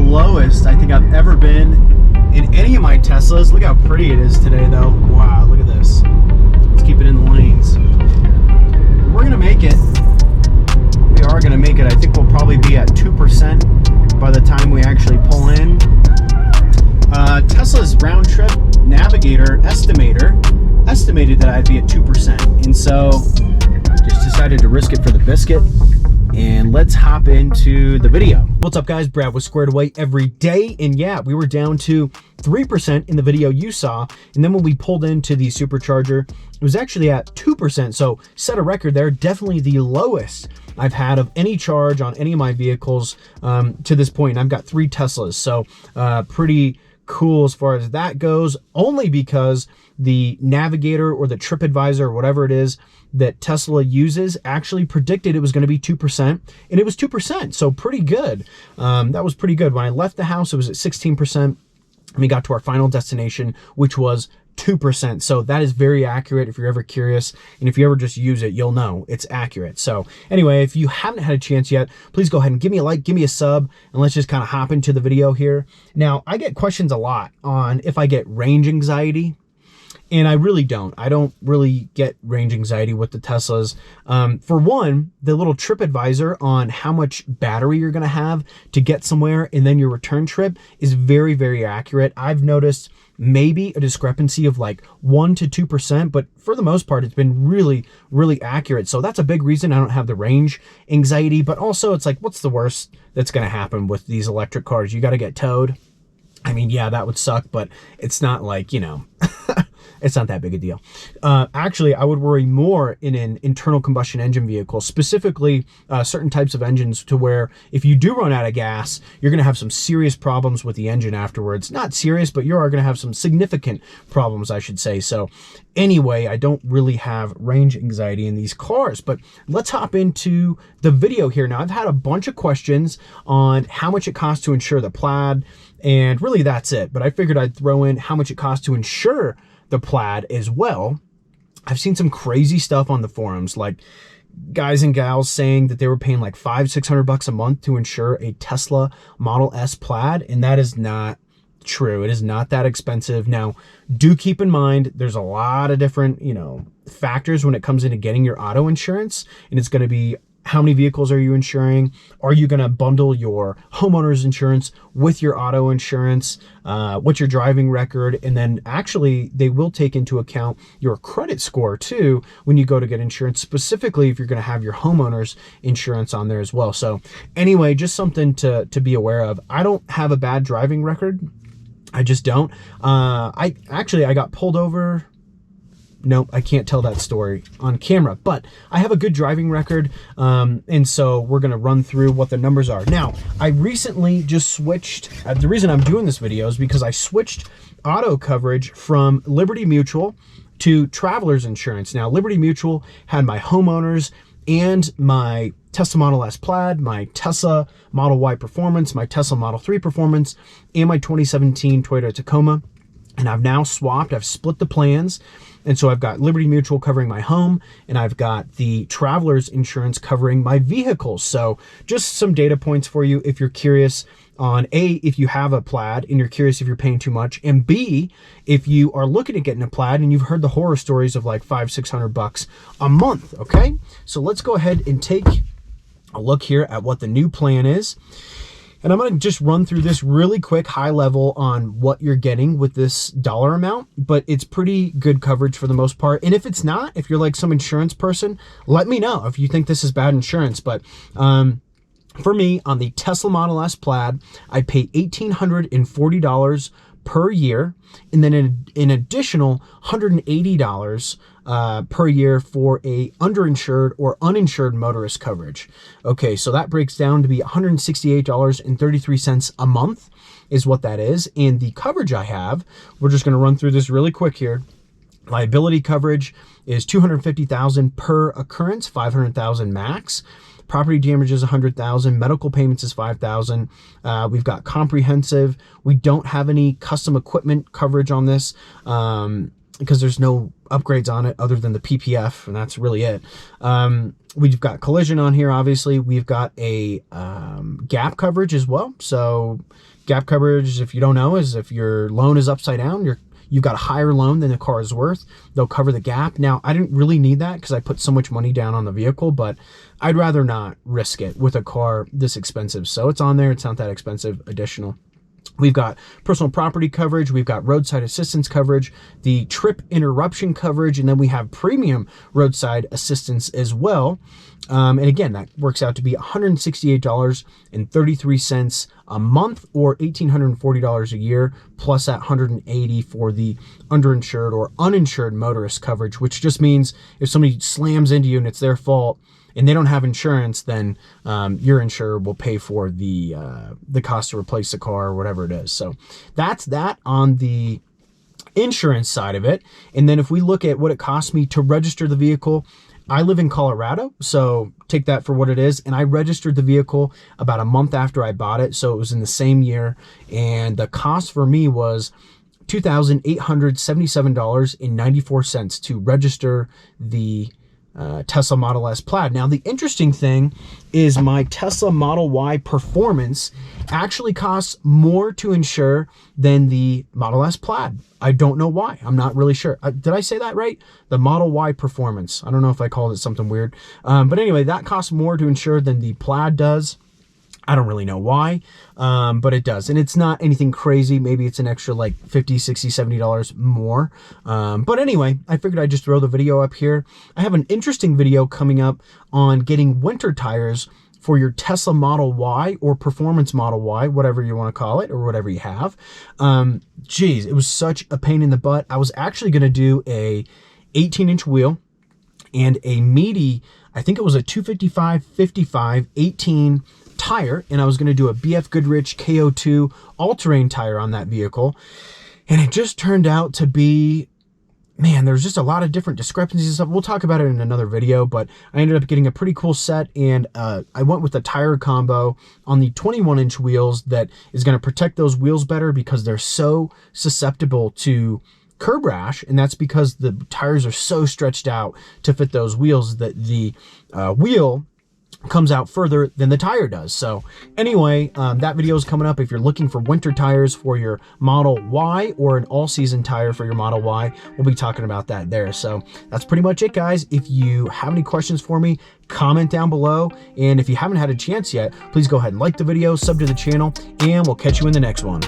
lowest I think I've ever been in any of my Teslas. Look how pretty it is today though. Wow, look at this. Let's keep it in the lanes. We're gonna make it. We are gonna make it. I think we'll probably be at 2% by the time we actually pull in. Tesla's round trip navigator estimated that I'd be at 2%, and so just decided to risk it for the biscuit. And let's hop into the video. What's up guys, Brad with Squared Away every day. And yeah, we were down to 3% in the video you saw. And then when we pulled into the supercharger, it was actually at 2%. So set a record there, definitely the lowest I've had of any charge on any of my vehicles to this point. And I've got 3 Teslas, so pretty cool as far as that goes, only because the navigator or the TripAdvisor or whatever it is that Tesla uses actually predicted it was going to be 2%, and it was 2%, so pretty good. That was pretty good. When I left the house, it was at 16%, and we got to our final destination, which was 2%. So that is very accurate if you're ever curious, and if you ever just use it, you'll know it's accurate. So anyway, if you haven't had a chance yet, please go ahead and give me a like, give me a sub, and let's just kind of hop into the video here. Now, I get questions a lot on if I get range anxiety. And I really don't. I don't really get range anxiety with the Teslas. For one, the little TripAdvisor on how much battery you're gonna have to get somewhere and then your return trip is very, very accurate. I've noticed maybe a discrepancy of like 1 to 2%, but for the most part, it's been really, really accurate. So that's a big reason I don't have the range anxiety, but also it's like, what's the worst that's gonna happen with these electric cars? You gotta get towed. I mean, yeah, that would suck, but it's not like, you know, it's not that big a deal. Actually, I would worry more in an internal combustion engine vehicle, specifically certain types of engines, to where if you do run out of gas, you're going to have some serious problems with the engine afterwards. Not serious, but you are going to have some significant problems, I should say. So anyway, I don't really have range anxiety in these cars, but let's hop into the video here. Now, I've had a bunch of questions on how much it costs to insure the Plaid, and really that's it. But I figured I'd throw in how much it costs to insure the Plaid as well. I've seen some crazy stuff on the forums, like guys and gals saying that they were paying like $500-600 a month to insure a Tesla Model S Plaid, and that is not true. It is not that expensive. Now, do keep in mind there's a lot of different, you know, factors when it comes into getting your auto insurance, and it's going to be how many vehicles are you insuring? Are you going to bundle your homeowner's insurance with your auto insurance? What's your driving record? And then actually they will take into account your credit score too when you go to get insurance, specifically if you're going to have your homeowner's insurance on there as well. So anyway, just something to be aware of. I don't have a bad driving record. I just don't. I got pulled over. Nope, I can't tell that story on camera, but I have a good driving record, and so we're going to run through what the numbers are. Now, I recently just switched, the reason I'm doing this video is because I switched auto coverage from Liberty Mutual to Travelers Insurance. Now, Liberty Mutual had my homeowners and my Tesla Model S Plaid, my Tesla Model Y Performance, my Tesla Model 3 Performance, and my 2017 Toyota Tacoma. And I've now swapped, I've split the plans. And so I've got Liberty Mutual covering my home, and I've got the Travelers Insurance covering my vehicles. So just some data points for you if you're curious on A, if you have a Plaid and you're curious if you're paying too much, and B, if you are looking at getting a Plaid and you've heard the horror stories of like $500-600 a month, okay? So let's go ahead and take a look here at what the new plan is. And I'm going to just run through this really quick, high level on what you're getting with this dollar amount, but it's pretty good coverage for the most part. And if it's not, if you're like some insurance person, let me know if you think this is bad insurance. But for me, on the Tesla Model S Plaid, I pay $1,840 per year, and then an additional $180 per year for a underinsured or uninsured motorist coverage. Okay, so that breaks down to be $168.33 a month is what that is. And the coverage I have, we're just going to run through this really quick here. Liability coverage is $250,000 per occurrence, $500,000 max. Property damage is $100,000. Medical payments is $5,000. We've got comprehensive. We don't have any custom equipment coverage on this because there's no upgrades on it other than the PPF, and that's really it. We've got collision on here, obviously. We've got a gap coverage as well. So Gap coverage, if you don't know, is if your loan is upside down, you've got a higher loan than the car is worth, they'll cover the gap. Now, I didn't really need that because I put so much money down on the vehicle, but I'd rather not risk it with a car this expensive. So it's on there. It's not that expensive, additional. We've got personal property coverage, we've got roadside assistance coverage, the trip interruption coverage, and then we have premium roadside assistance as well. And again, that works out to be $168.33 a month, or $1,840 a year, plus that $180 for the underinsured or uninsured motorist coverage, which just means if somebody slams into you and it's their fault, and they don't have insurance, then your insurer will pay for the cost to replace the car or whatever it is. So that's that on the insurance side of it. And then if we look at what it costs me to register the vehicle, I live in Colorado, so take that for what it is. And I registered the vehicle about a month after I bought it, so it was in the same year. And the cost for me was $2,877.94 to register the Tesla Model S Plaid. Now, the interesting thing is my Tesla Model Y Performance actually costs more to insure than the Model S Plaid. I don't know why. I'm not really sure. Did I say that right? The Model Y Performance. I don't know if I called it something weird. But anyway, that costs more to insure than the Plaid does. I don't really know why, but it does. And it's not anything crazy. Maybe it's an extra like $50, $60, $70 more. But anyway, I figured I'd just throw the video up here. I have an interesting video coming up on getting winter tires for your Tesla Model Y or Performance Model Y, whatever you want to call it, or whatever you have. Geez, it was such a pain in the butt. I was actually going to do a 18-inch wheel and a meaty, I think it was a 255/55 18 tire, and I was going to do a BF Goodrich KO2 all-terrain tire on that vehicle. And it just turned out to be, man, there's just a lot of different discrepancies and stuff. We'll talk about it in another video, but I ended up getting a pretty cool set, and I went with the tire combo on the 21-inch wheels that is going to protect those wheels better because they're so susceptible to curb rash, and that's because the tires are so stretched out to fit those wheels that the wheel comes out further than the tire does. So anyway, that video is coming up. If you're looking for winter tires for your Model Y or an all-season tire for your Model Y, we'll be talking about that there. So that's pretty much it, guys. If you have any questions for me, comment down below. And if you haven't had a chance yet, please go ahead and like the video, sub to the channel, and we'll catch you in the next one.